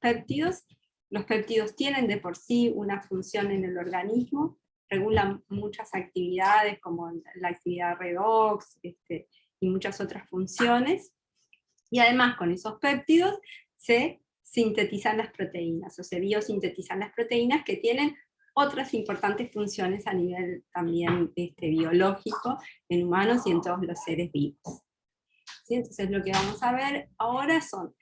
péptidos. Los péptidos tienen de por sí una función en el organismo, regulan muchas actividades como la actividad redox y muchas otras funciones, y además con esos péptidos se sintetizan las proteínas, o se biosintetizan las proteínas que tienen otras importantes funciones a nivel también biológico en humanos y en todos los seres vivos. ¿Sí? Entonces lo que vamos a ver ahora son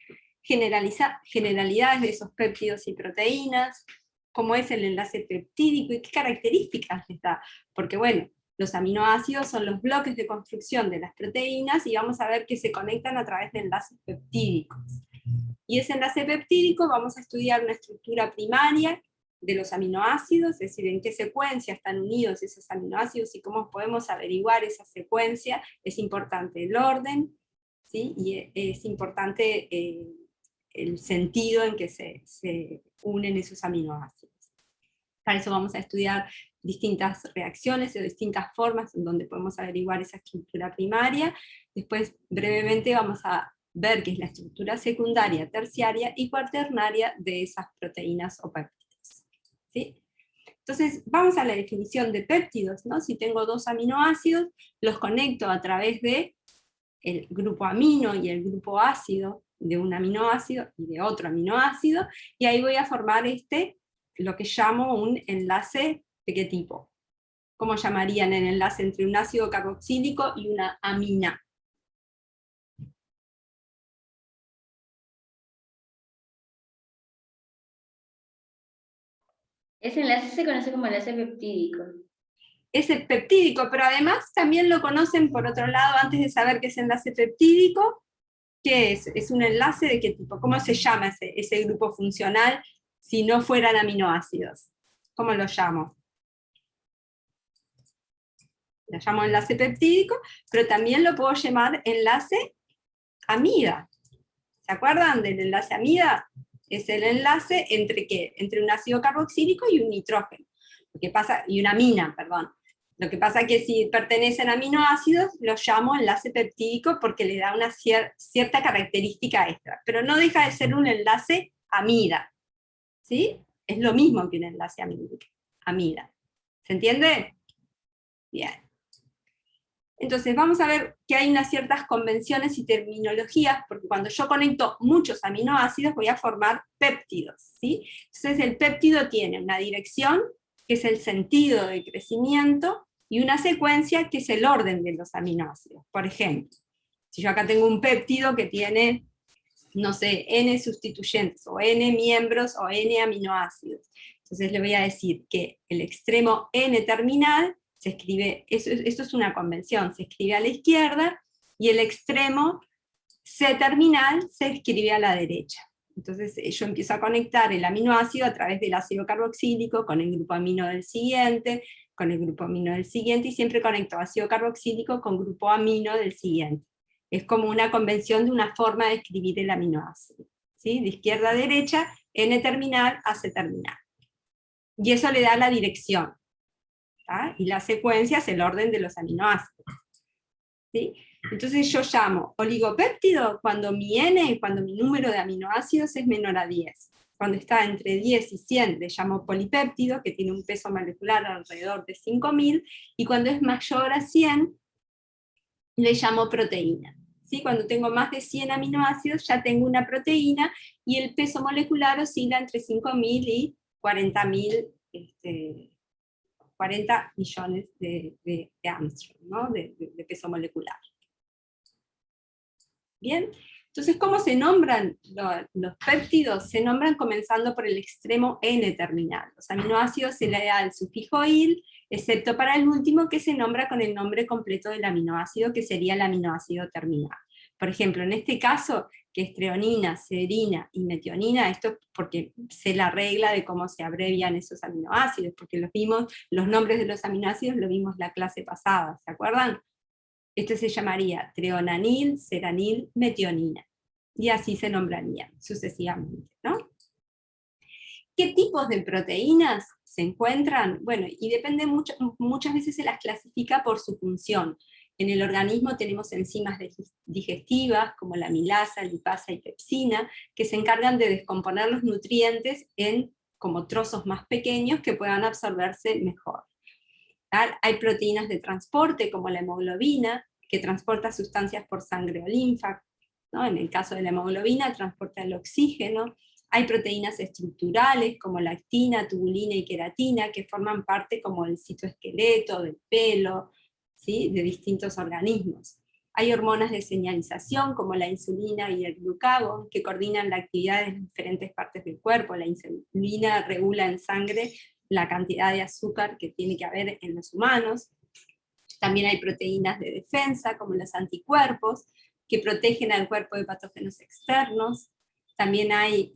generalidades de esos péptidos y proteínas, cómo es el enlace peptídico y qué características les da, porque bueno, los aminoácidos son los bloques de construcción de las proteínas y vamos a ver que se conectan a través de enlaces peptídicos. Y ese enlace peptídico vamos a estudiar una estructura primaria de los aminoácidos, es decir, en qué secuencia están unidos esos aminoácidos y cómo podemos averiguar esa secuencia. Es importante el orden, ¿sí? Y es importante el sentido en que se unen esos aminoácidos. Para eso vamos a estudiar distintas reacciones o distintas formas en donde podemos averiguar esa estructura primaria. Después, brevemente, vamos a ver qué es la estructura secundaria, terciaria y cuaternaria de esas proteínas o péptidos. ¿Sí? Entonces, vamos a la definición de péptidos, ¿no? Si tengo dos aminoácidos, los conecto a través de el grupo amino y el grupo ácido de un aminoácido y de otro aminoácido, y ahí voy a formar lo que llamo un enlace ¿de qué tipo? ¿Cómo llamarían el enlace entre un ácido carboxílico y una amina? Ese enlace se conoce como enlace peptídico. Ese peptídico, pero además también lo conocen por otro lado, antes de saber qué es enlace peptídico, ¿qué es? ¿Es un enlace de qué tipo? ¿Cómo se llama ese grupo funcional si no fueran aminoácidos? ¿Cómo lo llamo? Lo llamo enlace peptídico, pero también lo puedo llamar enlace amida. ¿Se acuerdan del enlace amida? Es el enlace entre ¿qué? Entre un ácido carboxílico y un nitrógeno. Lo que pasa, y una amina, perdón. Lo que pasa es que si pertenecen a aminoácidos, lo llamo enlace peptídico porque le da una cierta característica extra, pero no deja de ser un enlace amida. ¿Sí? Es lo mismo que un enlace amida. ¿Se entiende? Bien. Entonces vamos a ver que hay unas ciertas convenciones y terminologías, porque cuando yo conecto muchos aminoácidos voy a formar péptidos, ¿sí? Entonces el péptido tiene una dirección, que es el sentido de crecimiento, y una secuencia, que es el orden de los aminoácidos. Por ejemplo, si yo acá tengo un péptido que tiene, no sé, N sustituyentes, o N miembros, o N aminoácidos, entonces le voy a decir que el extremo N terminal se escribe, esto es una convención, se escribe a la izquierda, y el extremo C terminal se escribe a la derecha. Entonces yo empiezo a conectar el aminoácido a través del ácido carboxílico con el grupo amino del siguiente, con el grupo amino del siguiente, y siempre conecto ácido carboxílico con grupo amino del siguiente. Es como una convención de una forma de escribir el aminoácido, ¿sí? De izquierda a derecha, N terminal a C terminal. Y eso le da la dirección. ¿tá? Y la secuencia es el orden de los aminoácidos. ¿Sí? Entonces yo llamo oligopéptido cuando mi N, cuando mi número de aminoácidos es menor a 10. Cuando está entre 10 y 100 le llamo polipéptido, que tiene un peso molecular alrededor de 5000, y cuando es mayor a 100 le llamo proteína. ¿Sí? Cuando tengo más de 100 aminoácidos ya tengo una proteína, y el peso molecular oscila entre 5000 y 40.000 40 millones de Armstrong, ¿no? de peso molecular. Bien, entonces, ¿cómo se nombran los péptidos? Se nombran comenzando por el extremo N terminal. Los aminoácidos se le da el sufijo -il, excepto para el último, que se nombra con el nombre completo del aminoácido, que sería el aminoácido terminal. Por ejemplo, en este caso, que es treonina, serina y metionina, esto es porque sé la regla de cómo se abrevian esos aminoácidos, porque los nombres de los aminoácidos lo vimos la clase pasada, ¿se acuerdan? Este se llamaría treonanil, seranil, metionina, y así se nombrarían sucesivamente, ¿no? ¿Qué tipos de proteínas se encuentran? Bueno, y depende muchas veces se las clasifica por su función. En el organismo tenemos enzimas digestivas, como la amilasa, lipasa y pepsina, que se encargan de descomponer los nutrientes en como trozos más pequeños que puedan absorberse mejor. Hay proteínas de transporte, como la hemoglobina, que transporta sustancias por sangre o linfa, ¿no? En el caso de la hemoglobina, transporta el oxígeno. Hay proteínas estructurales, como la actina, tubulina y queratina, que forman parte como del citoesqueleto, del pelo, ¿sí? De distintos organismos. Hay hormonas de señalización, como la insulina y el glucagón, que coordinan la actividad de diferentes partes del cuerpo. La insulina regula en sangre la cantidad de azúcar que tiene que haber en los humanos. También hay proteínas de defensa, como los anticuerpos, que protegen al cuerpo de patógenos externos. También hay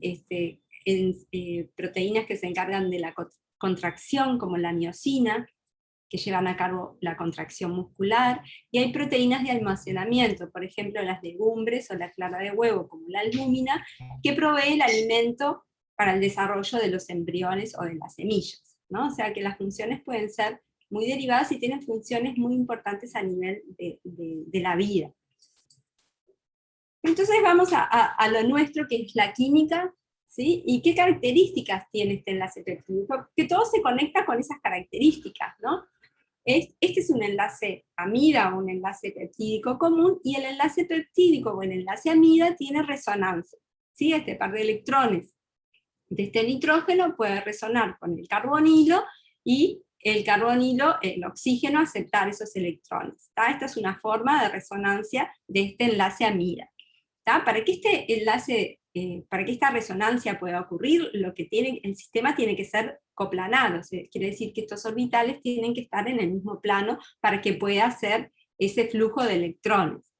proteínas que se encargan de la contracción, como la miosina, que llevan a cabo la contracción muscular, y hay proteínas de almacenamiento, por ejemplo las legumbres o la clara de huevo, como la albúmina, que provee el alimento para el desarrollo de los embriones o de las semillas, ¿no? O sea que las funciones pueden ser muy derivadas y tienen funciones muy importantes a nivel de la vida. Entonces vamos a lo nuestro, que es la química, ¿sí? ¿Y qué características tiene este enlace peptídico? Que todo se conecta con esas características, ¿no? Este es un enlace amida, un enlace peptídico común, y el enlace peptídico o el enlace amida tiene resonancia, ¿sí? Este par de electrones de este nitrógeno puede resonar con el carbonilo, y el carbonilo, el oxígeno, aceptar esos electrones, ¿tá? Esta es una forma de resonancia de este enlace amida, ¿tá? Para que este enlace, para que esta resonancia pueda ocurrir, el sistema tiene que ser coplanado, quiere decir que estos orbitales tienen que estar en el mismo plano para que pueda hacer ese flujo de electrones.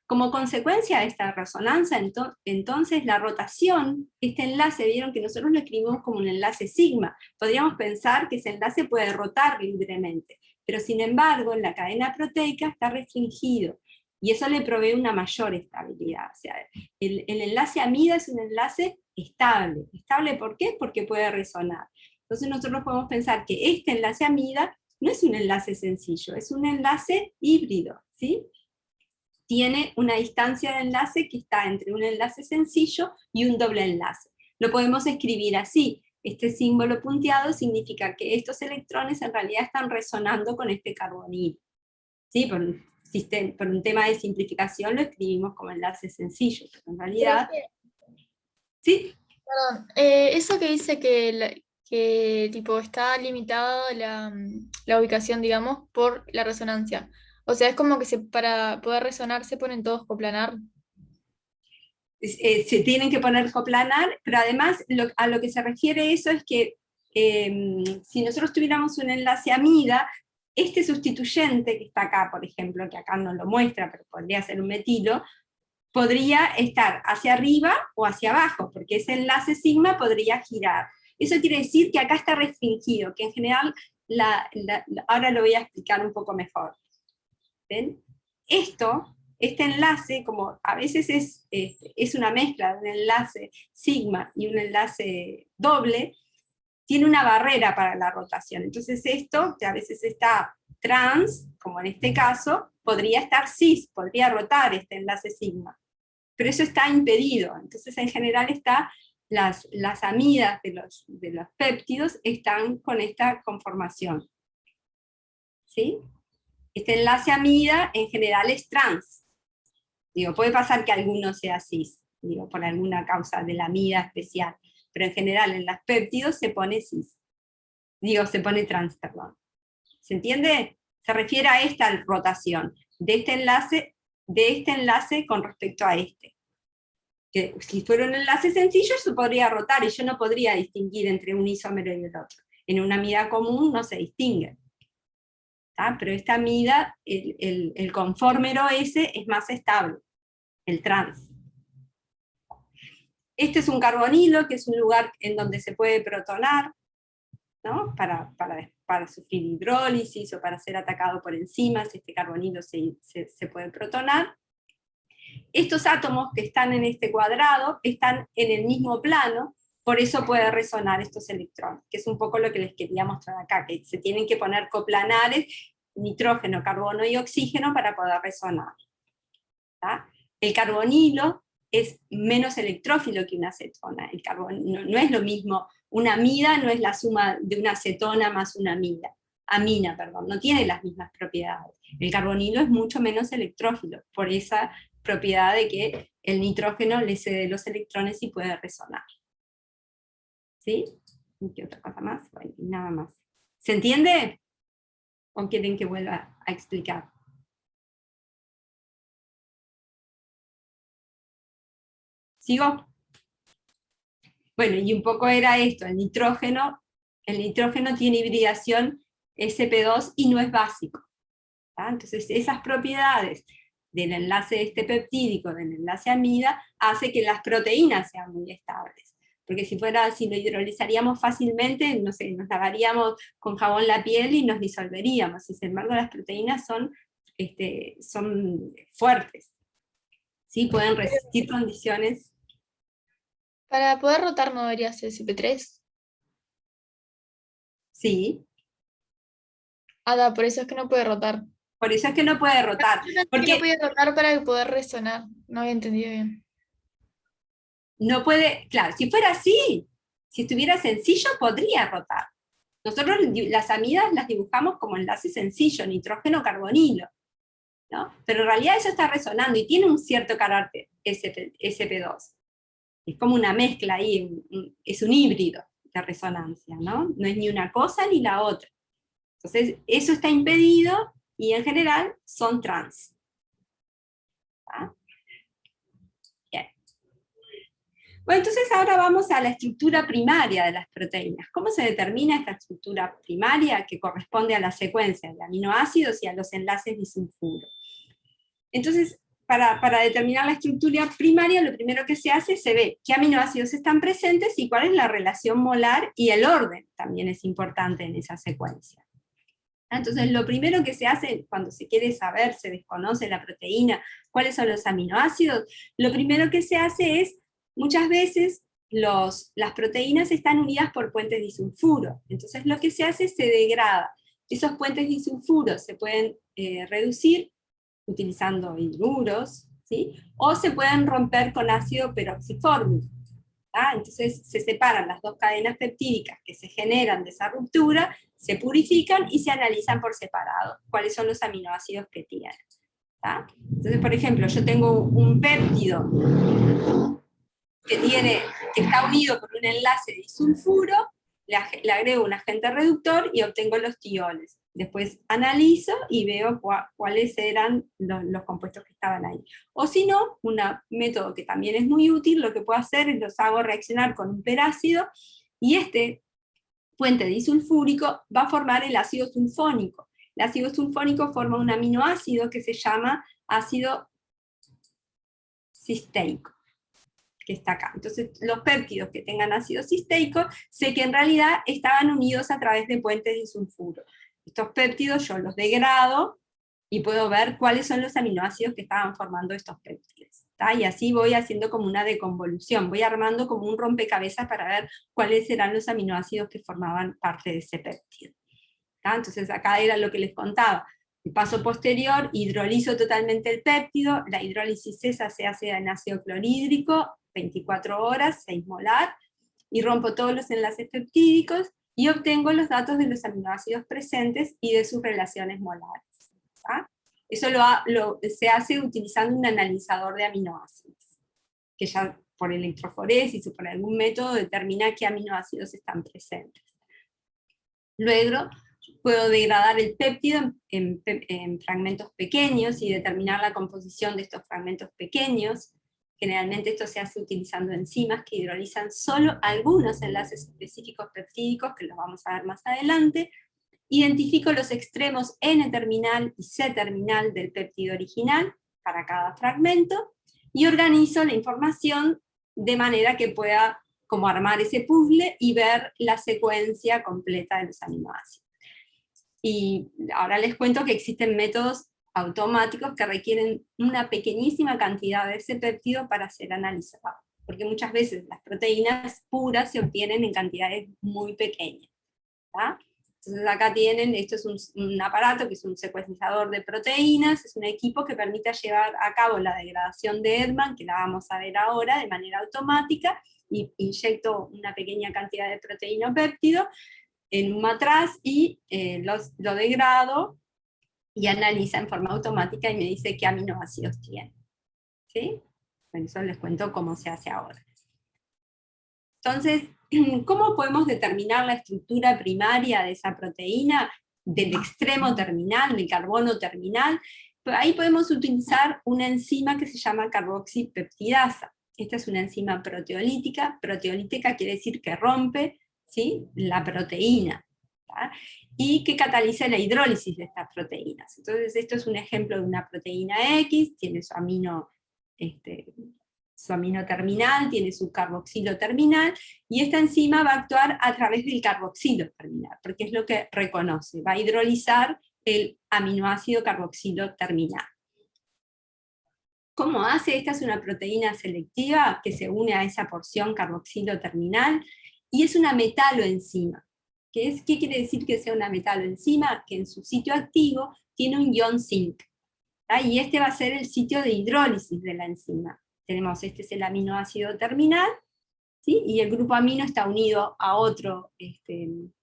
Como consecuencia de esta resonancia, entonces la rotación, este enlace, vieron que nosotros lo escribimos como un enlace sigma, podríamos pensar que ese enlace puede rotar libremente, pero sin embargo en la cadena proteica está restringido, y eso le provee una mayor estabilidad. O sea, el enlace amida es un enlace estable. ¿Estable por qué? Porque puede resonar. Entonces nosotros podemos pensar que este enlace amida no es un enlace sencillo, es un enlace híbrido, ¿sí? Tiene una distancia de enlace que está entre un enlace sencillo y un doble enlace. Lo podemos escribir así. Este símbolo punteado significa que estos electrones en realidad están resonando con este carbonilo, ¿sí? Por un tema de simplificación lo escribimos como enlace sencillo, pero en realidad... ¿Sí? Perdón, eso que dice que tipo está limitada la ubicación, digamos, por la resonancia. O sea, es como que para poder resonar se ponen todos coplanar. Se tienen que poner coplanar, pero además a lo que se refiere eso es que si nosotros tuviéramos un enlace amida, este sustituyente que está acá, por ejemplo, que acá no lo muestra, pero podría ser un metilo, podría estar hacia arriba o hacia abajo, porque ese enlace sigma podría girar. Eso quiere decir que acá está restringido, que en general, ahora lo voy a explicar un poco mejor. ¿Ven? Este enlace, como a veces es una mezcla de un enlace sigma y un enlace doble, tiene una barrera para la rotación. Entonces esto, que a veces está trans, como en este caso, podría estar cis, podría rotar este enlace sigma. Pero eso está impedido. Entonces en general las amidas de los péptidos están con esta conformación. ¿Sí? Este enlace amida en general es trans. Digo, puede pasar que alguno sea cis, digo, por alguna causa de la amida especial, pero en general en los péptidos se pone cis. Digo, se pone trans, perdón. ¿Se entiende? Se refiere a esta rotación, de este enlace con respecto a este. Que si fuera un enlace sencillo, se podría rotar, y yo no podría distinguir entre un isómero y el otro. En una amida común no se distingue. ¿Tá? Pero esta amida, el conformero ese es más estable, el trans. Este es un carbonilo, que es un lugar en donde se puede protonar, ¿no? Para sufrir hidrólisis o para ser atacado por enzimas, este carbonilo se puede protonar. Estos átomos que están en este cuadrado están en el mismo plano, por eso puede resonar estos electrones, que es un poco lo que les quería mostrar acá, que se tienen que poner coplanares nitrógeno, carbono y oxígeno para poder resonar. ¿Tá? El carbonilo es menos electrófilo que una acetona. El no es lo mismo, una amida no es la suma de una acetona más una amina, perdón, no tiene las mismas propiedades. El carbonilo es mucho menos electrófilo, por esa propiedad de que el nitrógeno le cede los electrones y puede resonar. ¿Sí? ¿Y qué otra cosa más? Bueno, y nada más. ¿Se entiende? ¿O quieren que vuelva a explicar? ¿Sigo? Bueno, y un poco era esto, el nitrógeno tiene hibridación sp2 y no es básico. ¿Tá? Entonces esas propiedades del enlace este peptídico, del enlace amida, hace que las proteínas sean muy estables. Porque si lo hidrolizaríamos fácilmente, no sé, nos lavaríamos con jabón la piel y nos disolveríamos. Sin embargo, las proteínas son fuertes. ¿Sí? Pueden resistir condiciones. Para poder rotar no debería ser SP3. Sí. Por eso es que no puede rotar. Por eso es que no puede rotar. Yo pensé que Porque no podía rotar para poder resonar. No había entendido bien. no puede, claro, si fuera así, si estuviera sencillo, podría rotar. Nosotros las amidas las dibujamos como enlace sencillo, nitrógeno-carbonilo, ¿no? Pero en realidad eso está resonando y tiene un cierto carácter sp2. Es como una mezcla ahí, es un híbrido de resonancia, ¿no? No es ni una cosa ni la otra. Entonces, eso está impedido y en general son trans. ¿Tá? Bien. Bueno, entonces ahora vamos a la estructura primaria de las proteínas. ¿Cómo se determina esta estructura primaria que corresponde a la secuencia de aminoácidos y a los enlaces disulfuro? Entonces, para determinar la estructura primaria, lo primero que se hace, se ve qué aminoácidos están presentes y cuál es la relación molar, y el orden también es importante en esa secuencia. Entonces, lo primero que se hace cuando se quiere saber, se desconoce la proteína, cuáles son los aminoácidos, lo primero que se hace es, muchas veces, las proteínas están unidas por puentes disulfuro. Entonces, lo que se hace es se degrada. Esos puentes disulfuros se pueden reducir utilizando hidruros, ¿sí? O se pueden romper con ácido peroxifórmico. Entonces se separan las dos cadenas peptídicas que se generan de esa ruptura, se purifican y se analizan por separado cuáles son los aminoácidos que tienen. ¿Tá? Entonces, por ejemplo, yo tengo un péptido que está unido por un enlace de disulfuro, le agrego un agente reductor y obtengo los tioles. Después analizo y veo cuáles eran los compuestos que estaban ahí. O si no, un método que también es muy útil, lo que puedo hacer es los hago reaccionar con un perácido, y este puente disulfúrico va a formar el ácido sulfónico. El ácido sulfónico forma un aminoácido que se llama ácido cisteico, que está acá. Entonces, los péptidos que tengan ácido cisteico, sé que en realidad estaban unidos a través de puentes disulfuro. Estos péptidos yo los degrado y puedo ver cuáles son los aminoácidos que estaban formando estos péptidos. ¿Tá? Y así voy haciendo como una deconvolución, voy armando como un rompecabezas para ver cuáles eran los aminoácidos que formaban parte de ese péptido. ¿Tá? Entonces acá era lo que les contaba. El paso posterior, hidrolizo totalmente el péptido, la hidrólisis esa se hace en ácido clorhídrico, 24 horas, 6 molar, y rompo todos los enlaces peptídicos, y obtengo los datos de los aminoácidos presentes y de sus relaciones molares. ¿Tá? Eso se hace utilizando un analizador de aminoácidos, que ya por electroforesis o por algún método determina qué aminoácidos están presentes. Luego puedo degradar el péptido en fragmentos pequeños y determinar la composición de estos fragmentos pequeños. Generalmente esto se hace utilizando enzimas que hidrolizan solo algunos enlaces específicos peptídicos, que los vamos a ver más adelante. Identifico los extremos N-terminal y C-terminal del péptido original para cada fragmento, y organizo la información de manera que pueda como armar ese puzzle y ver la secuencia completa de los aminoácidos. Y ahora les cuento que existen métodos automáticos que requieren una pequeñísima cantidad de ese péptido para ser analizado, porque muchas veces las proteínas puras se obtienen en cantidades muy pequeñas. ¿Tá? Entonces acá tienen, esto es un aparato que es un secuenciador de proteínas, es un equipo que permite llevar a cabo la degradación de Edman, que la vamos a ver ahora de manera automática, y inyecto una pequeña cantidad de proteína o péptido en un matraz y lo degrado y analiza en forma automática y me dice qué aminoácidos tiene. ¿Sí? Bueno, eso les cuento cómo se hace ahora. Entonces, ¿cómo podemos determinar la estructura primaria de esa proteína, del extremo terminal, del carbono terminal? Pues ahí podemos utilizar una enzima que se llama carboxipeptidasa. Esta es una enzima proteolítica. Proteolítica quiere decir que rompe, ¿sí?, la proteína, ¿tá?, y que cataliza la hidrólisis de estas proteínas. Entonces, esto es un ejemplo de una proteína X, tiene su amino terminal, tiene su carboxilo terminal, y esta enzima va a actuar a través del carboxilo terminal, porque es lo que reconoce, va a hidrolizar el aminoácido carboxilo terminal. ¿Cómo hace? Esta es una proteína selectiva que se une a esa porción carboxilo terminal, y es una metaloenzima. ¿Qué quiere decir que sea una metaloenzima? Que en su sitio activo tiene un ion zinc, ¿tá? Y este va a ser el sitio de hidrólisis de la enzima. Tenemos, este es el aminoácido terminal, ¿sí?, y el grupo amino está unido a otro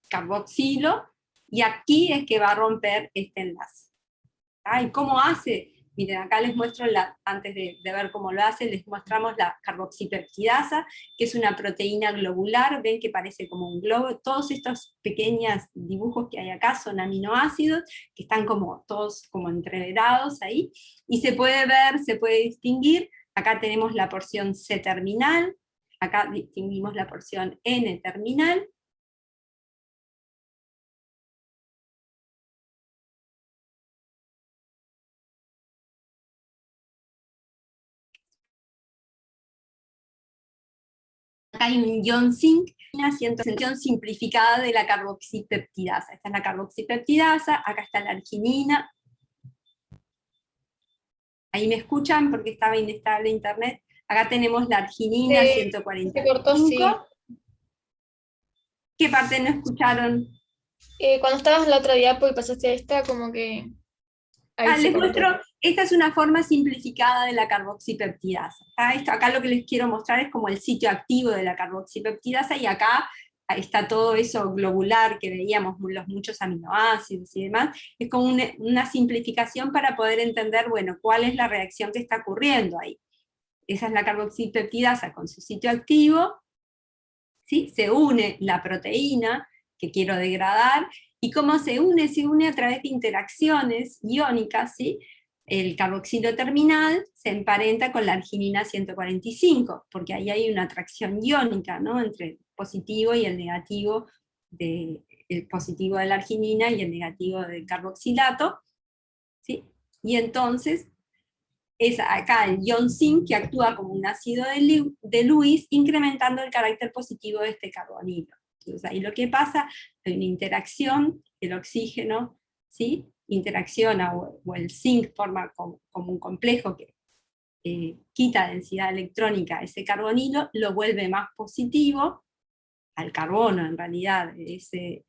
carboxilo, y aquí es que va a romper este enlace. ¿Tá? ¿Y cómo hace? Miren, acá les muestro, antes de ver cómo lo hace, les mostramos la carboxipeptidasa, que es una proteína globular, ven que parece como un globo. Todos estos pequeños dibujos que hay acá son aminoácidos, que están como todos como entreverados ahí, y se puede ver, se puede distinguir. Acá tenemos la porción C terminal, acá distinguimos la porción N terminal. Acá hay un ion zinc, una versión simplificada de la carboxipeptidasa. Esta es la carboxipeptidasa, acá está la arginina. Ahí me escuchan porque estaba inestable internet. Acá tenemos la arginina Se 145. cortó, sí. ¿Qué parte no escucharon? Cuando estabas en la otra diapo y pasaste a esta, como que ahí se Les cortó. muestro, esta es una forma simplificada de la carboxipeptidasa. Acá lo que les quiero mostrar es como el sitio activo de la carboxipeptidasa, y acá está todo eso globular que veíamos, los muchos aminoácidos y demás. Es como una simplificación para poder entender, bueno, cuál es la reacción que está ocurriendo ahí. Esa es la carboxipeptidasa con su sitio activo, ¿sí? Se une la proteína que quiero degradar, y cómo se une a través de interacciones iónicas, ¿sí? El carboxilo terminal se emparenta con la arginina 145, porque ahí hay una atracción iónica, ¿no?, entre el positivo y el negativo, el positivo de la arginina y el negativo del carboxilato, ¿sí? Y entonces es acá el ion zinc que actúa como un ácido de Lewis, incrementando el carácter positivo de este carbonilo. Entonces ahí lo que pasa, hay una interacción, el oxígeno, ¿sí?, interacciona, o el zinc forma como un complejo que quita densidad electrónica a ese carbonilo, lo vuelve más positivo, al carbono en realidad, de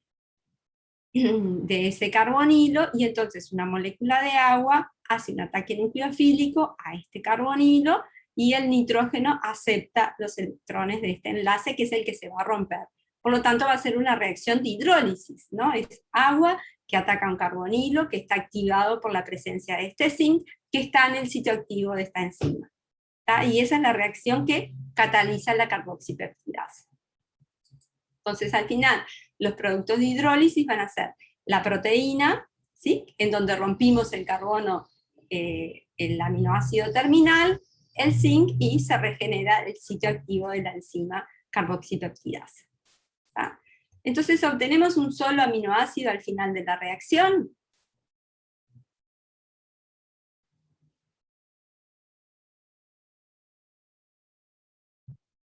ese carbonilo, y entonces una molécula de agua hace un ataque nucleofílico a este carbonilo, y el nitrógeno acepta los electrones de este enlace, que es el que se va a romper. Por lo tanto va a ser una reacción de hidrólisis, ¿no? Es agua que ataca un carbonilo, que está activado por la presencia de este zinc, que está en el sitio activo de esta enzima, ¿tá? Y esa es la reacción que cataliza la carboxipeptidasa. Entonces al final, los productos de hidrólisis van a ser la proteína, ¿sí?, en donde rompimos el carbono, el aminoácido terminal, el zinc, y se regenera el sitio activo de la enzima carboxipeptidasa, ¿tá? Entonces obtenemos un solo aminoácido al final de la reacción.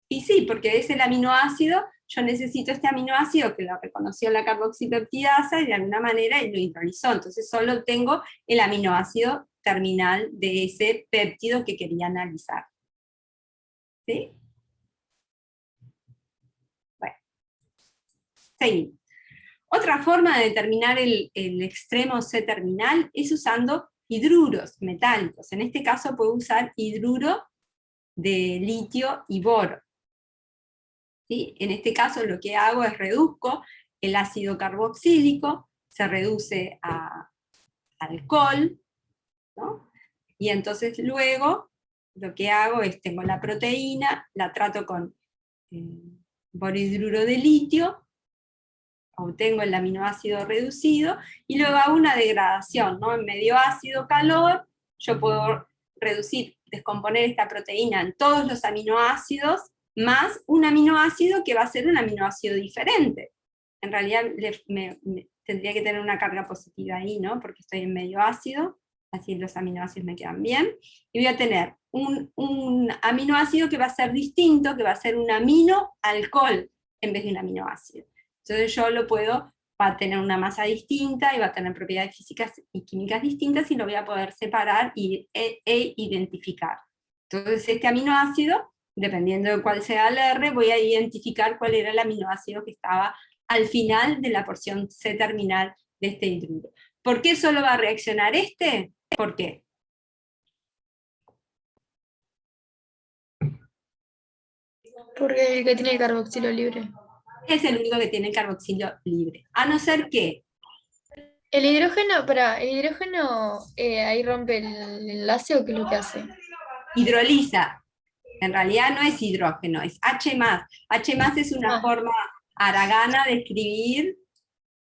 Y sí, porque es el aminoácido, yo necesito este aminoácido que lo reconoció la carboxipeptidasa y de alguna manera lo hidrolizó, entonces solo tengo el aminoácido terminal de ese péptido que quería analizar. ¿Sí? Bueno, seguimos. Otra forma de determinar el extremo C-terminal es usando hidruros metálicos. En este caso puedo usar hidruro de litio y boro. ¿Sí? En este caso lo que hago es reduzco el ácido carboxílico, se reduce a alcohol, ¿no? Y entonces luego lo que hago es, tengo la proteína, la trato con borhidruro de litio, obtengo el aminoácido reducido, y luego hago una degradación, ¿no? En medio ácido, calor, yo puedo descomponer esta proteína en todos los aminoácidos, más un aminoácido que va a ser un aminoácido diferente. En realidad tendría que tener una carga positiva ahí, ¿no? Porque estoy en medio ácido, así los aminoácidos me quedan bien, y voy a tener un aminoácido que va a ser distinto, que va a ser un aminoalcohol en vez de un aminoácido. Entonces yo va a tener una masa distinta y va a tener propiedades físicas y químicas distintas, y lo voy a poder separar e identificar. Entonces este aminoácido, dependiendo de cuál sea el R, voy a identificar cuál era el aminoácido que estaba al final de la porción C-terminal de este hidruro. ¿Por qué solo va a reaccionar este? ¿Por qué? Porque el que tiene el carboxilo libre. Es el único que tiene el carboxilo libre. A no ser que El hidrógeno ahí rompe el enlace, ¿o qué es lo que hace? hidroliza. En realidad no es hidrógeno, es H+. H+ es una forma haragana de escribir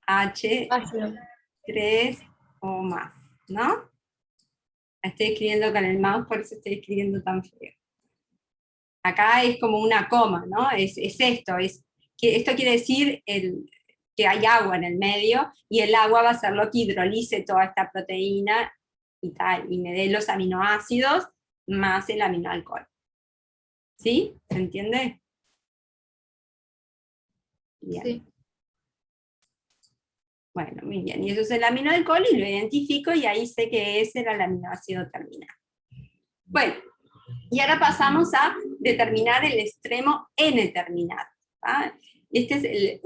H3 o más, ¿no? La estoy escribiendo con el mouse, por eso estoy escribiendo tan feo. Acá es como una coma, ¿no? Es esto, esto quiere decir que hay agua en el medio, y el agua va a ser lo que hidrolice toda esta proteína y me dé los aminoácidos más el aminoalcohol. ¿Sí? ¿Se entiende? Bien. Sí. Bueno, muy bien. Y eso es el aminoalcohol, y lo identifico, y ahí sé que ese era el aminoácido terminal. Bueno, y ahora pasamos a determinar el extremo N-terminal. Este es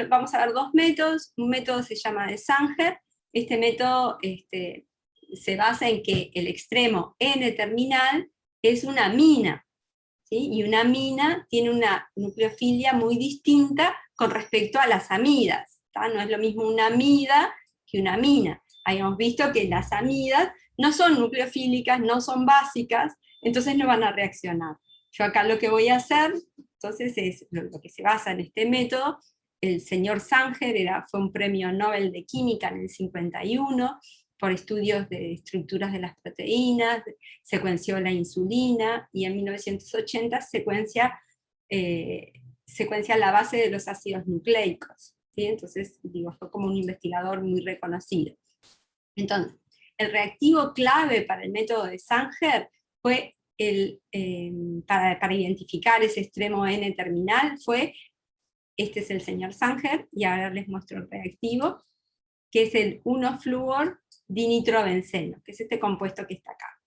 vamos a ver dos métodos. Un método se llama de Sanger. Este método se basa en que el extremo N-terminal es una amina, ¿sí? Y una amina tiene una nucleofilia muy distinta con respecto a las amidas, ¿tá? No es lo mismo una amida que una amina. Habíamos visto que las amidas no son nucleofílicas, no son básicas, entonces no van a reaccionar. Yo acá lo que voy a hacer, entonces, es lo que se basa en este método. El señor Sanger fue un premio Nobel de Química en el 51, por estudios de estructuras de las proteínas, secuenció la insulina, y en 1980 secuencia la base de los ácidos nucleicos, ¿sí? Entonces, digo, fue como un investigador muy reconocido. Entonces, el reactivo clave para el método de Sanger fue para identificar ese extremo N-terminal, este es el señor Sanger, y ahora les muestro el reactivo, que es el 1-fluor-dinitrobenceno, que es este compuesto que está acá,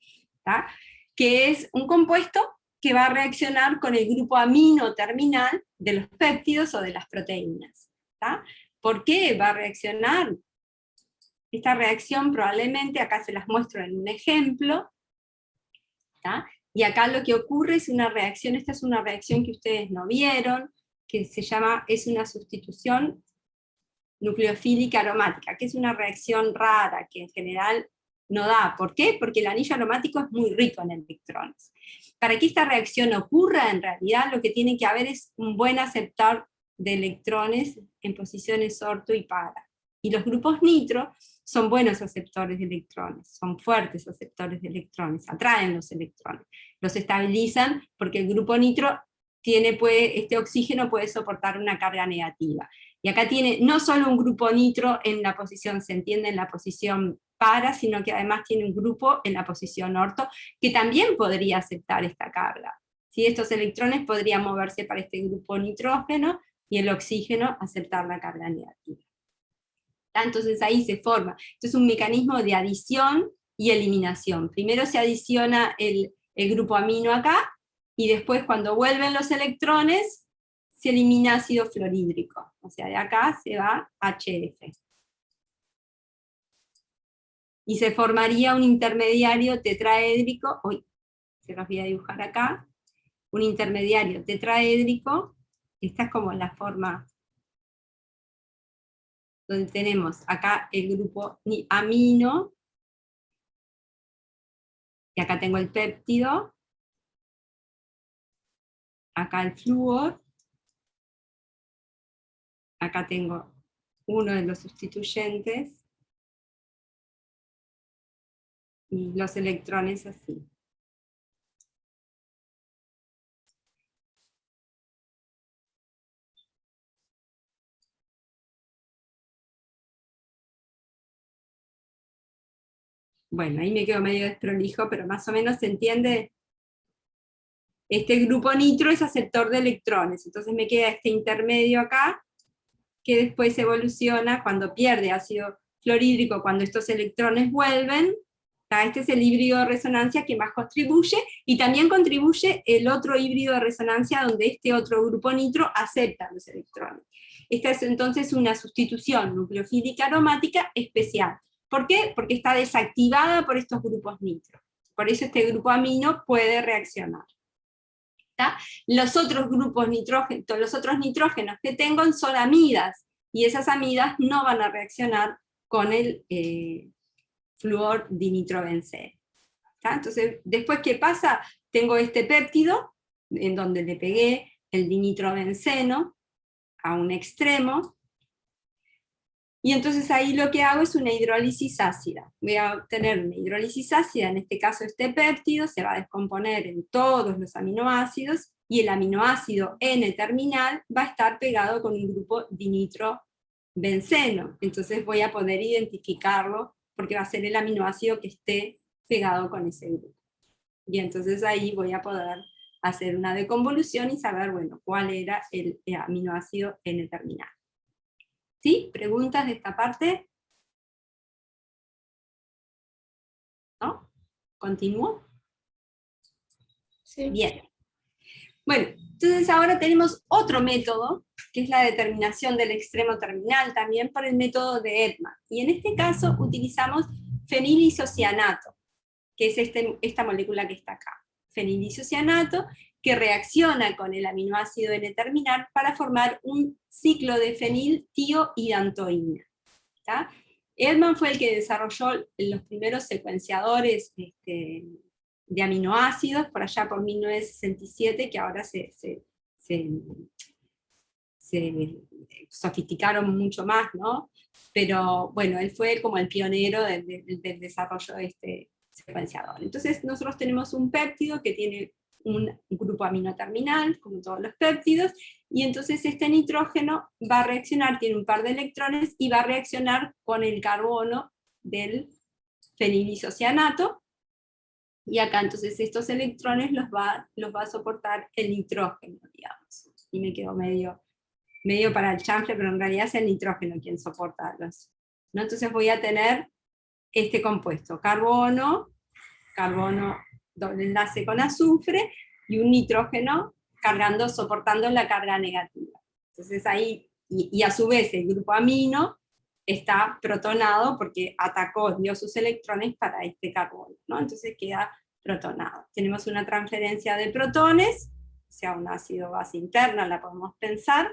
¿tá? Que es un compuesto que va a reaccionar con el grupo amino terminal de los péptidos o de las proteínas, ¿tá? ¿Por qué va a reaccionar? Esta reacción probablemente, acá se las muestro en un ejemplo, ¿tá? Y acá lo que ocurre es una reacción, esta es una reacción que ustedes no vieron, que es una sustitución nucleofílica aromática, que es una reacción rara, que en general no da. ¿Por qué? Porque el anillo aromático es muy rico en electrones. Para que esta reacción ocurra, en realidad lo que tiene que haber es un buen aceptor de electrones en posiciones orto y para. Y los grupos nitro son buenos aceptores de electrones, son fuertes aceptores de electrones, atraen los electrones, los estabilizan, porque el grupo nitro este oxígeno puede soportar una carga negativa. Y acá tiene no solo un grupo nitro en la posición, se entiende, en la posición para, sino que además tiene un grupo en la posición orto, que también podría aceptar esta carga. ¿Sí? Estos electrones podrían moverse para este grupo nitrógeno, y el oxígeno aceptar la carga negativa. Entonces ahí se forma. Esto es un mecanismo de adición y eliminación. Primero se adiciona el grupo amino acá, y después cuando vuelven los electrones, se elimina ácido fluorhídrico. O sea, de acá se va HF. Y se formaría un intermediario tetraédrico, uy, se los voy a dibujar acá, un intermediario tetraédrico, esta es como la forma donde tenemos acá el grupo amino, y acá tengo el péptido, acá el flúor, acá tengo uno de los sustituyentes, y los electrones así. Bueno, ahí me quedo medio desprolijo, pero más o menos se entiende. Este grupo nitro es aceptor de electrones, entonces me queda este intermedio acá, que después evoluciona cuando pierde ácido fluorhídrico, cuando estos electrones vuelven. Este es el híbrido de resonancia que más contribuye, y también contribuye el otro híbrido de resonancia donde este otro grupo nitro acepta los electrones. Esta es entonces una sustitución nucleofílica aromática especial. ¿Por qué? Porque está desactivada por estos grupos nitro. Por eso este grupo amino puede reaccionar. ¿Está? Los otros grupos nitrógenos, los otros nitrógenos que tengo son amidas, y esas amidas no van a reaccionar con el flúor dinitrobenceno. Entonces, después, ¿qué pasa? Tengo este péptido, en donde le pegué el dinitrobenceno a un extremo, y entonces ahí lo que hago es una hidrólisis ácida. Voy a obtener una hidrólisis ácida, en este caso este péptido se va a descomponer en todos los aminoácidos, y el aminoácido N-terminal va a estar pegado con un grupo dinitrobenceno. Entonces voy a poder identificarlo, porque va a ser el aminoácido que esté pegado con ese grupo. Y entonces ahí voy a poder hacer una deconvolución y saber, bueno, cuál era el aminoácido N-terminal. ¿Sí? ¿Preguntas de esta parte? ¿No? ¿Continúo? Sí. Bien. Bueno, entonces ahora tenemos otro método, que es la determinación del extremo terminal, también por el método de Edman. Y en este caso utilizamos fenilisocianato, que es esta molécula que está acá. Fenilisocianato, que reacciona con el aminoácido N-terminal para formar un ciclo de feniltiohidantoína. Edman fue el que desarrolló los primeros secuenciadores de aminoácidos, por allá por 1967, que ahora se sofisticaron mucho más, ¿no? Pero bueno, él fue como el pionero del desarrollo de este secuenciador. Entonces nosotros tenemos un péptido que tiene un grupo amino terminal, como todos los péptidos, y entonces este nitrógeno va a reaccionar, tiene un par de electrones, y va a reaccionar con el carbono del fenilisocianato, y acá entonces estos electrones los va a soportar el nitrógeno, digamos. Y me quedo medio para el chanfle, pero en realidad es el nitrógeno quien soporta los, ¿no? Entonces voy a tener este compuesto, carbono, doble enlace con azufre, y un nitrógeno soportando la carga negativa. Entonces ahí, y a su vez el grupo amino está protonado porque dio sus electrones para este carbono, ¿no? Entonces queda protonado. Tenemos una transferencia de protones, o sea, un ácido base interna, la podemos pensar,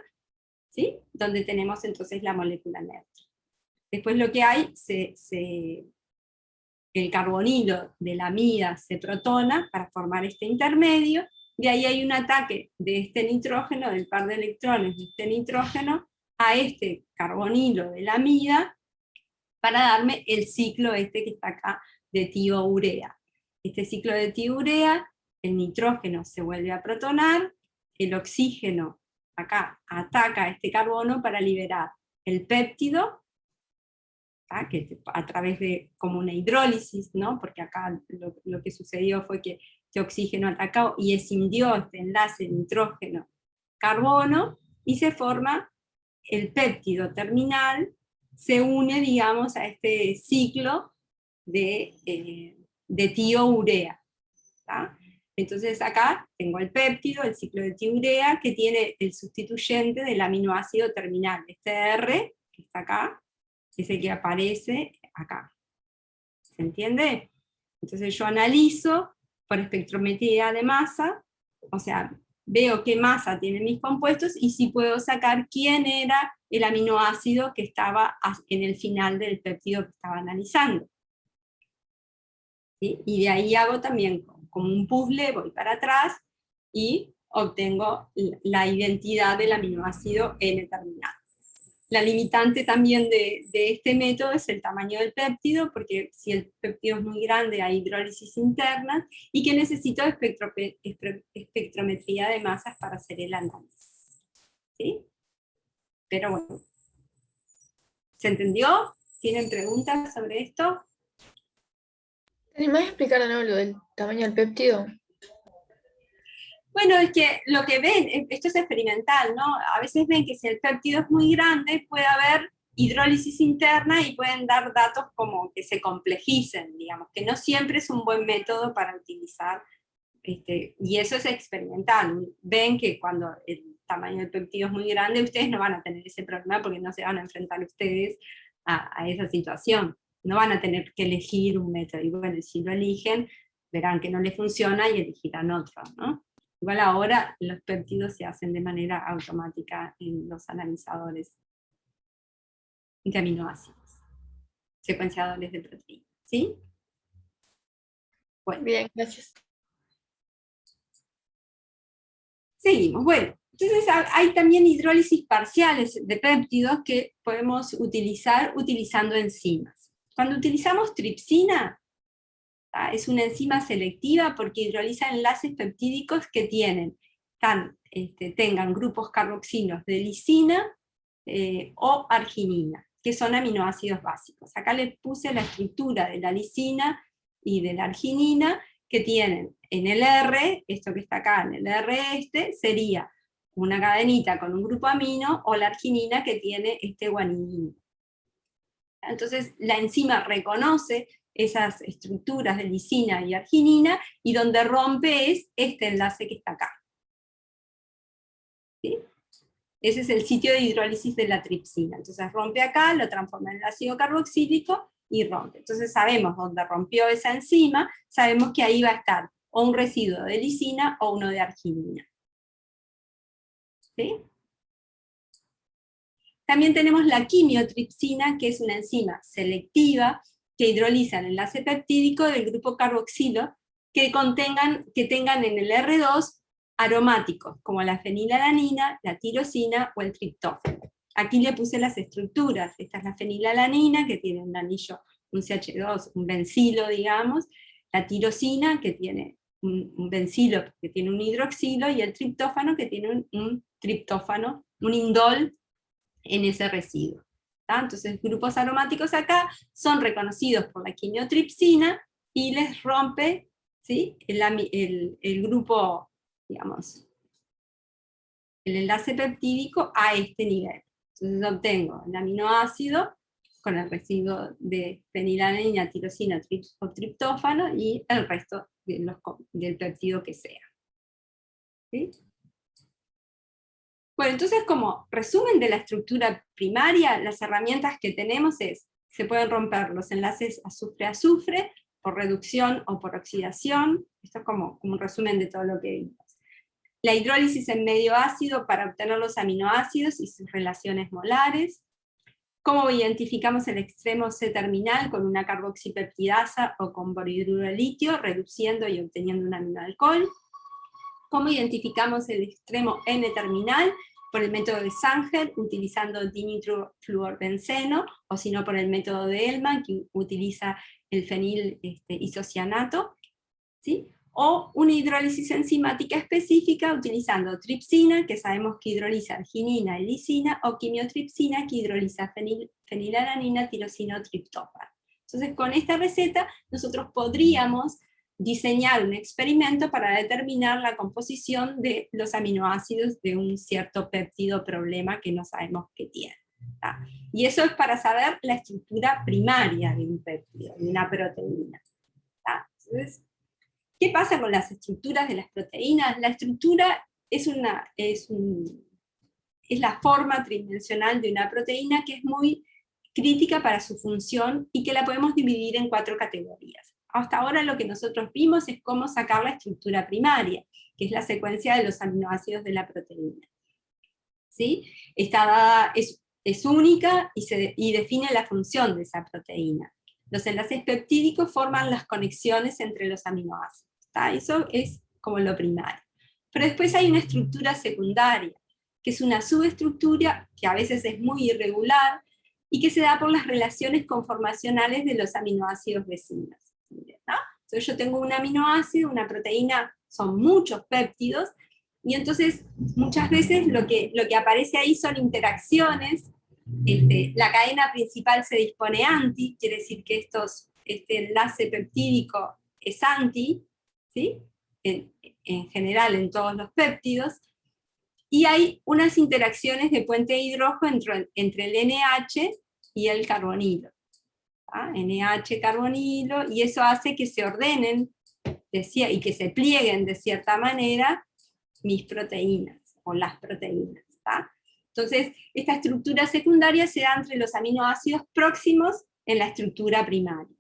¿sí? Donde tenemos entonces la molécula neutra. Después lo que hay, el carbonilo de la amida se protona para formar este intermedio, de ahí hay un ataque de este nitrógeno, del par de electrones de este nitrógeno, a este carbonilo de la amida, para darme el ciclo este que está acá de tiourea. Este ciclo de tiourea, el nitrógeno se vuelve a protonar, el oxígeno acá ataca a este carbono para liberar el péptido, que a través de como una hidrólisis, ¿no? Porque acá lo que sucedió fue que este oxígeno atacó y escindió este enlace nitrógeno-carbono, y se forma el péptido terminal, se une, digamos, a este ciclo de tiourea. Entonces acá tengo el péptido, el ciclo de tiurea, que tiene el sustituyente del aminoácido terminal. Este R, que está acá, es el que aparece acá. ¿Se entiende? Entonces yo analizo por espectrometría de masa, o sea, veo qué masa tienen mis compuestos y si puedo sacar quién era el aminoácido que estaba en el final del péptido que estaba analizando. ¿Sí? Y de ahí hago también como un puzzle, voy para atrás y obtengo la identidad del aminoácido N terminal. La limitante también de este método es el tamaño del péptido, porque si el péptido es muy grande hay hidrólisis interna, y que necesito espectrometría de masas para hacer el análisis. ¿Sí? Pero bueno, ¿se entendió? ¿Tienen preguntas sobre esto? ¿Te animás a explicar de nuevo lo del tamaño del péptido? Bueno, es que lo que ven, esto es experimental, ¿no? A veces ven que si el péptido es muy grande, puede haber hidrólisis interna y pueden dar datos como que se complejicen, digamos, que no siempre es un buen método para utilizar, y eso es experimental. Ven que cuando el tamaño del péptido es muy grande, ustedes no van a tener ese problema porque no se van a enfrentar ustedes a esa situación. No van a tener que elegir un método, y bueno, si lo eligen, verán que no les funciona y elegirán otro, ¿no? Igual ahora los péptidos se hacen de manera automática en los analizadores de aminoácidos, secuenciadores de proteínas, ¿sí? Bueno, Bien, gracias. seguimos. Bueno, entonces hay también hidrólisis parciales de péptidos que podemos utilizar utilizando enzimas. Cuando utilizamos tripsina, es una enzima selectiva porque hidroliza enlaces peptídicos que tengan grupos carboxilos de lisina o arginina, que son aminoácidos básicos. Acá les puse la estructura de la lisina y de la arginina, que tienen en el R, esto que está acá en el R sería una cadenita con un grupo amino, o la arginina que tiene este guanidino. Entonces la enzima reconoce esas estructuras de lisina y arginina, y donde rompe es este enlace que está acá. ¿Sí? Ese es el sitio de hidrólisis de la tripsina. Entonces rompe acá, lo transforma en el ácido carboxílico y rompe. Entonces sabemos dónde rompió esa enzima, sabemos que ahí va a estar o un residuo de lisina o uno de arginina. ¿Sí? También tenemos la quimiotripsina, que es una enzima selectiva que hidroliza el enlace peptídico del grupo carboxilo que tengan en el R2 aromáticos, como la fenilalanina, la tirosina o el triptófano. Aquí le puse las estructuras. Esta es la fenilalanina, que tiene un anillo, un CH2, un bencilo, digamos, la tirosina, que tiene un bencilo, que tiene un hidroxilo, y el triptófano, que tiene un triptófano, un indol en ese residuo. Entonces, grupos aromáticos acá son reconocidos por la quimiotripsina y les rompe, ¿sí?, el grupo, digamos, el enlace peptídico a este nivel. Entonces obtengo el aminoácido con el residuo de fenilalanina, tirosina o triptófano y el resto del péptido que sea. ¿Sí? Bueno, entonces, como resumen de la estructura primaria, las herramientas que tenemos se pueden romper los enlaces azufre-azufre por reducción o por oxidación. Esto es como un resumen de todo lo que vimos. La hidrólisis en medio ácido para obtener los aminoácidos y sus relaciones molares. Cómo identificamos el extremo C-terminal con una carboxipeptidasa o con borhidruro de litio, reduciendo y obteniendo un aminoalcohol. Cómo identificamos el extremo N-terminal por el método de Sanger, utilizando dinitrofluorbenceno, o si no por el método de Hellman, que utiliza el fenil isocianato, ¿sí? O una hidrólisis enzimática específica utilizando tripsina, que sabemos que hidroliza arginina y lisina, o quimiotripsina, que hidroliza fenilalanina, tirosina o triptófano. Entonces, con esta receta nosotros podríamos diseñar un experimento para determinar la composición de los aminoácidos de un cierto péptido problema que no sabemos qué tiene. ¿Tá? Y eso es para saber la estructura primaria de un péptido, de una proteína. ¿Tá? Entonces, ¿Qué pasa con las estructuras de las proteínas? La estructura es la forma tridimensional de una proteína que es muy crítica para su función y que la podemos dividir en 4 categorías. Hasta ahora lo que nosotros vimos es cómo sacar la estructura primaria, que es la secuencia de los aminoácidos de la proteína. ¿Sí? Está dada, es única y define la función de esa proteína. Los enlaces peptídicos forman las conexiones entre los aminoácidos. ¿Está? Eso es como lo primario. Pero después hay una estructura secundaria, que es una subestructura que a veces es muy irregular y que se da por las relaciones conformacionales de los aminoácidos vecinos. ¿No? Entonces yo tengo un aminoácido, una proteína, son muchos péptidos, y entonces muchas veces lo que aparece ahí son interacciones. La cadena principal se dispone anti, quiere decir que este enlace peptídico es anti, ¿sí? En general en todos los péptidos, y hay unas interacciones de puente de hidrógeno entre el NH y el carbonilo. ¿Ah? NH, carbonilo, y eso hace que se ordenen y que se plieguen de cierta manera mis proteínas, o las proteínas. ¿Tá? Entonces, esta estructura secundaria se da entre los aminoácidos próximos en la estructura primaria.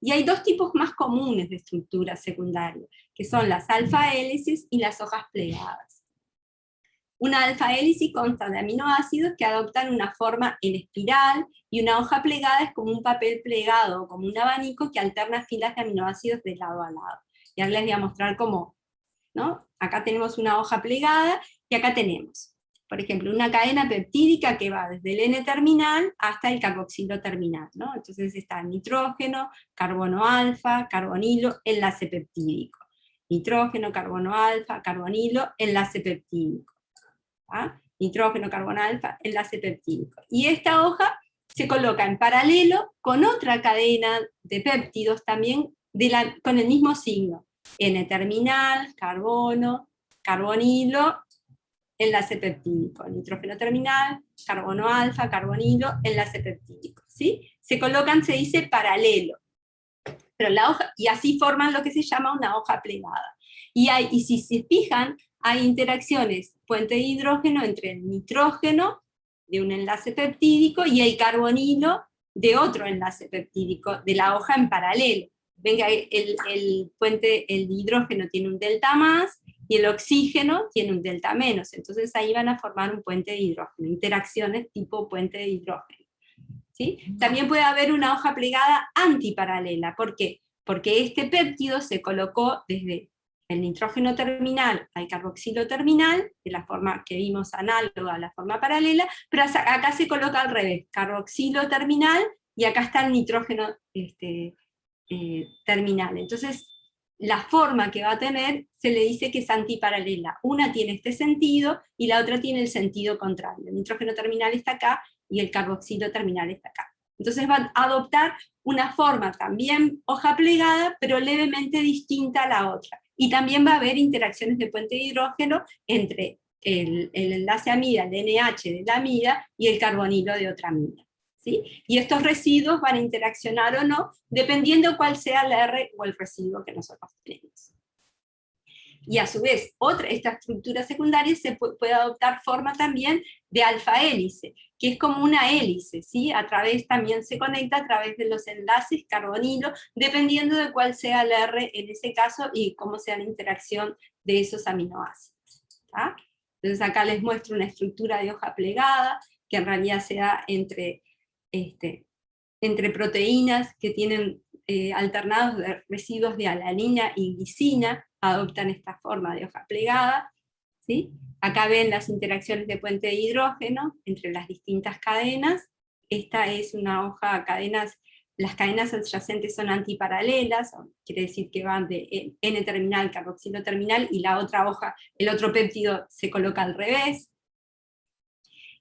Y hay 2 tipos más comunes de estructura secundaria, que son las alfa-hélices y las hojas plegadas. Una alfa-hélice consta de aminoácidos que adoptan una forma en espiral, y una hoja plegada es como un papel plegado, como un abanico que alterna filas de aminoácidos de lado a lado. Y ahora les voy a mostrar cómo, ¿no? Acá tenemos una hoja plegada, y acá tenemos, por ejemplo, una cadena peptídica que va desde el N-terminal hasta el carboxilo terminal, ¿no? Entonces está nitrógeno, carbono alfa, carbonilo, enlace peptídico. Nitrógeno, carbono alfa, carbonilo, enlace peptídico. ¿Ah? Nitrógeno, carbono alfa, enlace peptídico. Y esta hoja se coloca en paralelo con otra cadena de péptidos también con el mismo signo. N-terminal, carbono, carbonilo, enlace peptídico. Nitrógeno terminal, carbono alfa, carbonilo, enlace peptídico. ¿Sí? Se colocan, se dice, paralelo. Pero la hoja, y así forman lo que se llama una hoja plegada. Y si se fijan, hay interacciones, puente de hidrógeno entre el nitrógeno de un enlace peptídico y el carbonilo de otro enlace peptídico de la hoja en paralelo. Ven que el hidrógeno tiene un delta más y el oxígeno tiene un delta menos, entonces ahí van a formar un puente de hidrógeno, interacciones tipo puente de hidrógeno. ¿Sí? También puede haber una hoja plegada antiparalela. ¿Por qué? Porque este péptido se colocó desde el nitrógeno terminal al carboxilo terminal, de la forma que vimos análoga a la forma paralela, pero acá se coloca al revés, carboxilo terminal, y acá está el nitrógeno terminal. Entonces, la forma que va a tener se le dice que es antiparalela. Una tiene este sentido y la otra tiene el sentido contrario. El nitrógeno terminal está acá y el carboxilo terminal está acá. Entonces va a adoptar una forma también hoja plegada, pero levemente distinta a la otra. Y también va a haber interacciones de puente de hidrógeno entre el enlace amida, el NH de la amida, y el carbonilo de otra amida. ¿Sí? Y estos residuos van a interaccionar o no, dependiendo cuál sea el R o el residuo que nosotros tenemos. Y a su vez, esta estructura secundaria puede adoptar forma también de alfa-hélice, que es como una hélice, ¿sí? También se conecta a través de los enlaces carbonilo, dependiendo de cuál sea el R en ese caso y cómo sea la interacción de esos aminoácidos. ¿Tá? Entonces acá les muestro una estructura de hoja plegada, que en realidad se da entre proteínas que tienen alternados de residuos de alanina y glicina, adoptan esta forma de hoja plegada. ¿Sí? Acá ven las interacciones de puente de hidrógeno entre las distintas cadenas. Esta es una hoja, las cadenas adyacentes son antiparalelas, quiere decir que van de N-terminal, carboxilo terminal, y la otra hoja, el otro péptido se coloca al revés.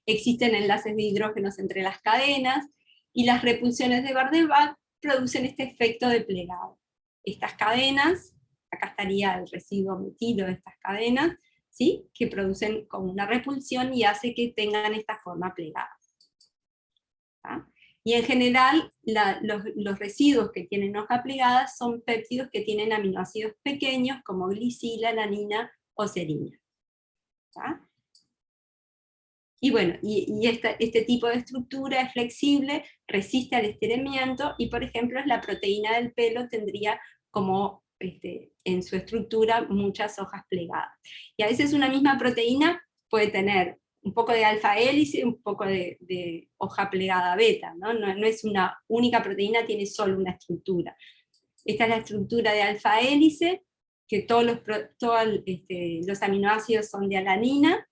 Existen enlaces de hidrógenos entre las cadenas, y las repulsiones de Van der Waals producen este efecto de plegado. Estas cadenas, acá estaría el residuo metilo de estas cadenas, ¿sí? Que producen como una repulsión y hace que tengan esta forma plegada. ¿Tá? Y en general, los residuos que tienen hoja plegada son péptidos que tienen aminoácidos pequeños, como glicila, alanina o serina. ¿Tá? Y bueno, este tipo de estructura es flexible, resiste al estiramiento, y por ejemplo la proteína del pelo tendría como en su estructura muchas hojas plegadas. Y a veces una misma proteína puede tener un poco de alfa hélice, un poco de hoja plegada beta, ¿no? No es una única proteína, tiene solo una estructura. Esta es la estructura de alfa hélice, que todos los aminoácidos son de alanina,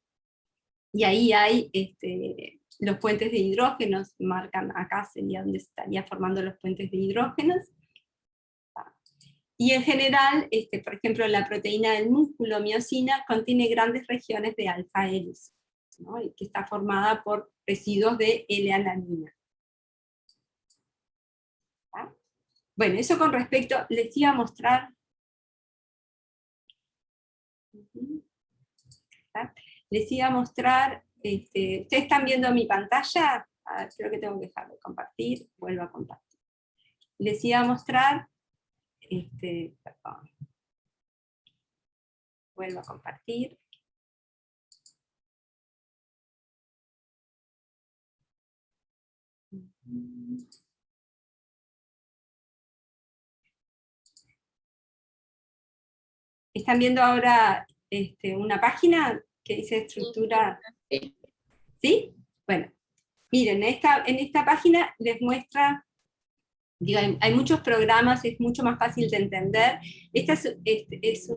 y ahí hay los puentes de hidrógenos, marcan acá, sería donde se estaría formando los puentes de hidrógenos. Y en general, por ejemplo, la proteína del músculo, miosina, contiene grandes regiones de alfa hélice, ¿no? Y que está formada por residuos de L-alanina. ¿Tá? Bueno, eso con respecto, les iba a mostrar. ¿Tá? Les iba a mostrar, ¿ustedes están viendo mi pantalla? A ver, creo que tengo que dejar de compartir, vuelvo a compartir. Les iba a mostrar, perdón. Vuelvo a compartir. ¿Están viendo ahora una página que dice estructura? Sí. ¿Sí? Bueno, miren, en esta página les muestra, digo, hay muchos programas, es mucho más fácil de entender. Esta es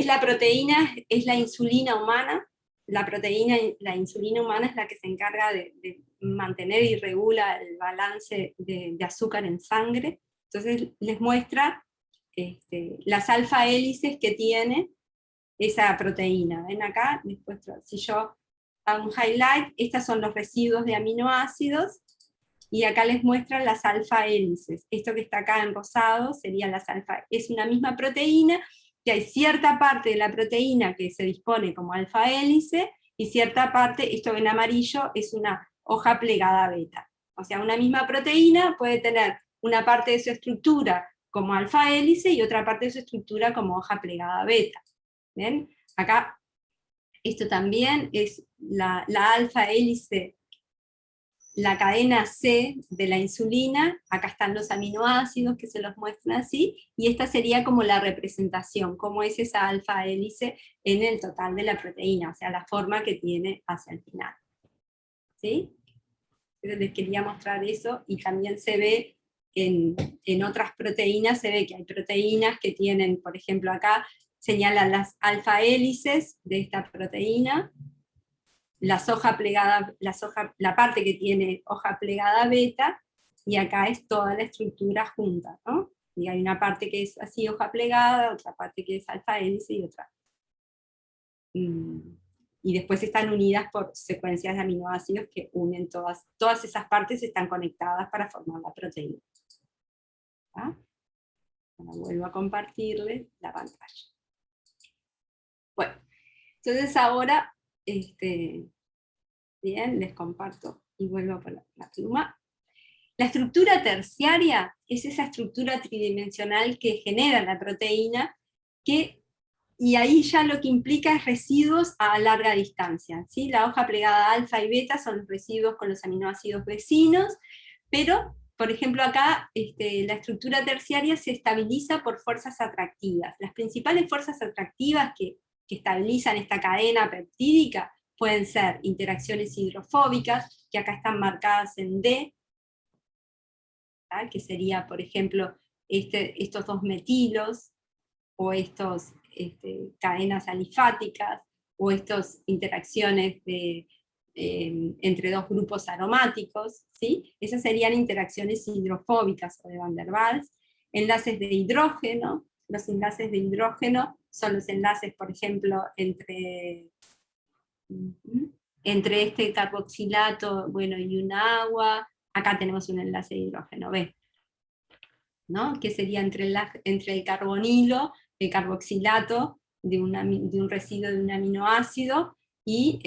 la proteína, es la insulina humana. La insulina humana es la que se encarga de mantener y regula el balance de azúcar en sangre. Entonces les muestra las alfa hélices que tiene esa proteína. ¿Ven acá? Después, si yo hago un highlight, estos son los residuos de aminoácidos, y acá les muestran las alfa hélices. Esto que está acá en rosado sería las alfa. Es una misma proteína, que hay cierta parte de la proteína que se dispone como alfa hélice, y cierta parte, esto en amarillo, es una hoja plegada beta. O sea, una misma proteína puede tener una parte de su estructura como alfa hélice y otra parte de su estructura como hoja plegada beta. ¿Ven? Acá, esto también es la alfa hélice, la cadena C de la insulina. Acá están los aminoácidos que se los muestran así, y esta sería como la representación, cómo es esa alfa hélice en el total de la proteína, o sea, la forma que tiene hacia el final. ¿Sí? Entonces les quería mostrar eso, y también se ve en otras proteínas, se ve que hay proteínas que tienen, por ejemplo acá, señalan las alfa hélices de esta proteína, la parte que tiene hoja plegada beta, y acá es toda la estructura junta, ¿no? Y hay una parte que es así hoja plegada, otra parte que es alfa hélice, y otra. Y después están unidas por secuencias de aminoácidos que unen todas esas partes, están conectadas para formar la proteína. ¿Ah? Ahora vuelvo a compartirles la pantalla. Bueno, entonces ahora, bien, les comparto y vuelvo a poner la pluma. La estructura terciaria es esa estructura tridimensional que genera la proteína, y ahí ya lo que implica es residuos a larga distancia, ¿sí? La hoja plegada alfa y beta son los residuos con los aminoácidos vecinos, pero, por ejemplo, acá la estructura terciaria se estabiliza por fuerzas atractivas. Las principales fuerzas atractivas que estabilizan esta cadena peptídica pueden ser interacciones hidrofóbicas, que acá están marcadas en D, ¿tá? Que sería, por ejemplo, estos dos metilos, o estos cadenas alifáticas, o estas interacciones entre dos grupos aromáticos, ¿sí? Esas serían interacciones hidrofóbicas o de Van der Waals. Enlaces de hidrógeno, los enlaces de hidrógeno son los enlaces, por ejemplo, entre este carboxilato, bueno, y un agua. Acá tenemos un enlace de hidrógeno, ¿ves? ¿No? Que sería entre el carbonilo, el carboxilato de un residuo de un aminoácido, y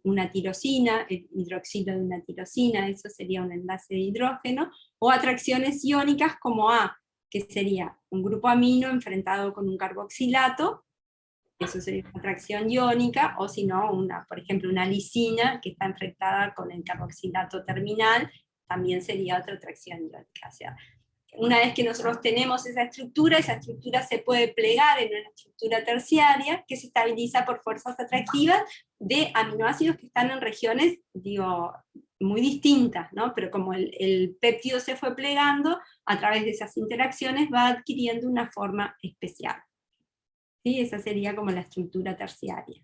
una tirosina, el hidroxilo de una tirosina, eso sería un enlace de hidrógeno, o atracciones iónicas como A, que sería un grupo amino enfrentado con un carboxilato, eso sería una atracción iónica, o si no, por ejemplo, una lisina que está enfrentada con el carboxilato terminal, también sería otra atracción iónica. O sea, una vez que nosotros tenemos esa estructura se puede plegar en una estructura terciaria que se estabiliza por fuerzas atractivas de aminoácidos que están en regiones, digo, muy distintas, ¿no? Pero como el péptido se fue plegando, a través de esas interacciones va adquiriendo una forma especial. ¿Sí? Esa sería como la estructura terciaria.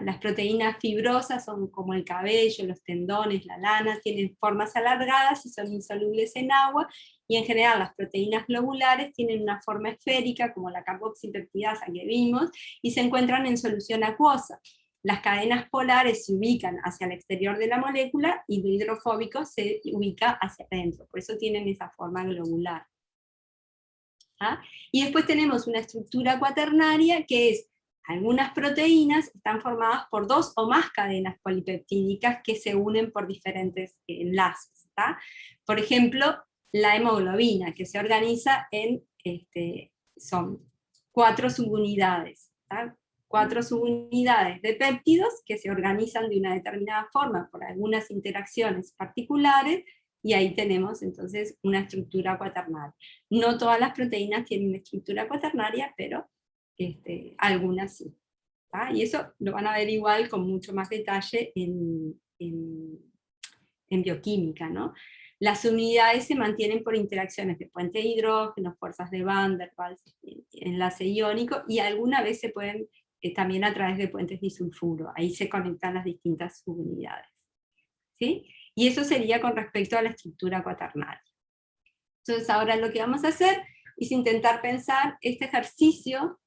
Las proteínas fibrosas son como el cabello, los tendones, la lana, tienen formas alargadas y son insolubles en agua, y en general las proteínas globulares tienen una forma esférica, como la carboxipeptidasa que vimos, y se encuentran en solución acuosa. Las cadenas polares se ubican hacia el exterior de la molécula, y lo hidrofóbico se ubica hacia adentro, por eso tienen esa forma globular. Y después tenemos una estructura cuaternaria que es: algunas proteínas están formadas por 2 o más cadenas polipeptídicas que se unen por diferentes enlaces. Por ejemplo, la hemoglobina, que se organiza en, son 4 subunidades, 4 subunidades de péptidos que se organizan de una determinada forma por algunas interacciones particulares, y ahí tenemos entonces una estructura cuaternaria. No todas las proteínas tienen estructura cuaternaria, pero algunas sí. Y eso lo van a ver igual con mucho más detalle en bioquímica, ¿no? Las unidades se mantienen por interacciones de puente de hidrógeno, fuerzas de Van der Waals, enlace iónico, y alguna vez se pueden también a través de puentes disulfuro. Ahí se conectan las distintas subunidades. ¿Sí? Y eso sería con respecto a la estructura cuaternaria. Entonces ahora lo que vamos a hacer es intentar pensar este ejercicio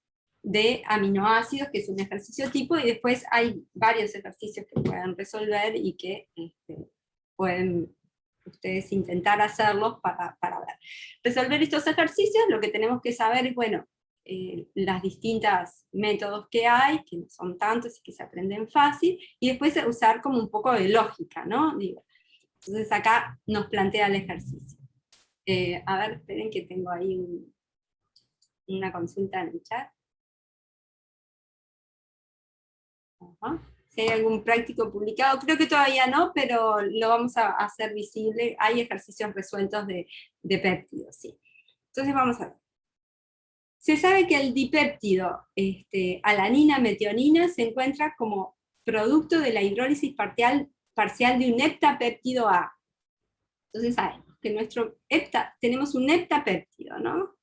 de aminoácidos, que es un ejercicio tipo, y después hay varios ejercicios que pueden resolver y que pueden ustedes intentar hacerlos para ver. Resolver estos ejercicios, lo que tenemos que saber es, bueno, las distintas métodos que hay, que no son tantos y que se aprenden fácil, y después usar como un poco de lógica, ¿no? Digo, entonces acá nos plantea el ejercicio. A ver, esperen que tengo ahí una consulta en el chat. Ajá. Si hay algún práctico publicado, creo que todavía no, pero lo vamos a hacer visible. Hay ejercicios resueltos de péptidos, sí. Entonces vamos a ver. Se sabe que el dipéptido alanina-metionina se encuentra como producto de la hidrólisis parcial de un heptapéptido A. Entonces sabemos que tenemos un heptapéptido, ¿no?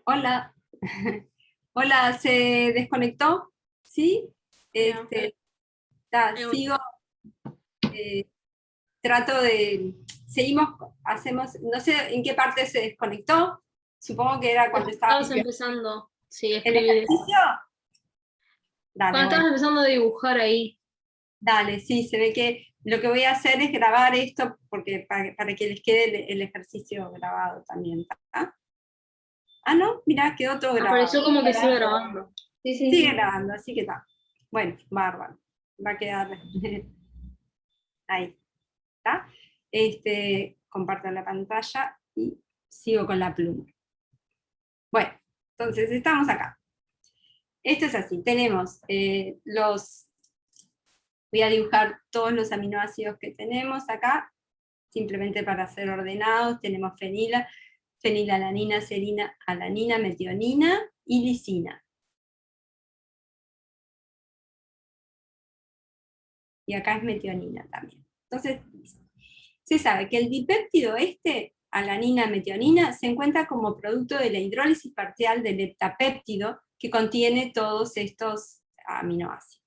Hola. Hola, ¿se desconectó? ¿Sí? Sigo, trato de, seguimos, hacemos, no sé en qué parte se desconectó, supongo que era cuando estaba Estabas empezando, sí, el escribí. ejercicio. Dale, Cuando bueno. estabas empezando a dibujar ahí. Dale, sí, se ve que lo que voy a hacer es grabar esto porque para que les quede el ejercicio grabado también. ¿Tá? Ah, no, mirá, quedó todo grabado. Apareció como que sigue grabando. Sí, sí, Sigue sí. grabando, así que está. Bueno, bárbaro. Va a quedar ahí. ¿Está? Comparto la pantalla y sigo con la pluma. Bueno, entonces estamos acá. Esto es así, tenemos voy a dibujar todos los aminoácidos que tenemos acá, simplemente para ser ordenados. Tenemos fenilalanina, serina, alanina, metionina y lisina. Y acá es metionina también. Entonces, se sabe que el dipéptido alanina-metionina, se encuentra como producto de la hidrólisis parcial del heptapéptido que contiene todos estos aminoácidos.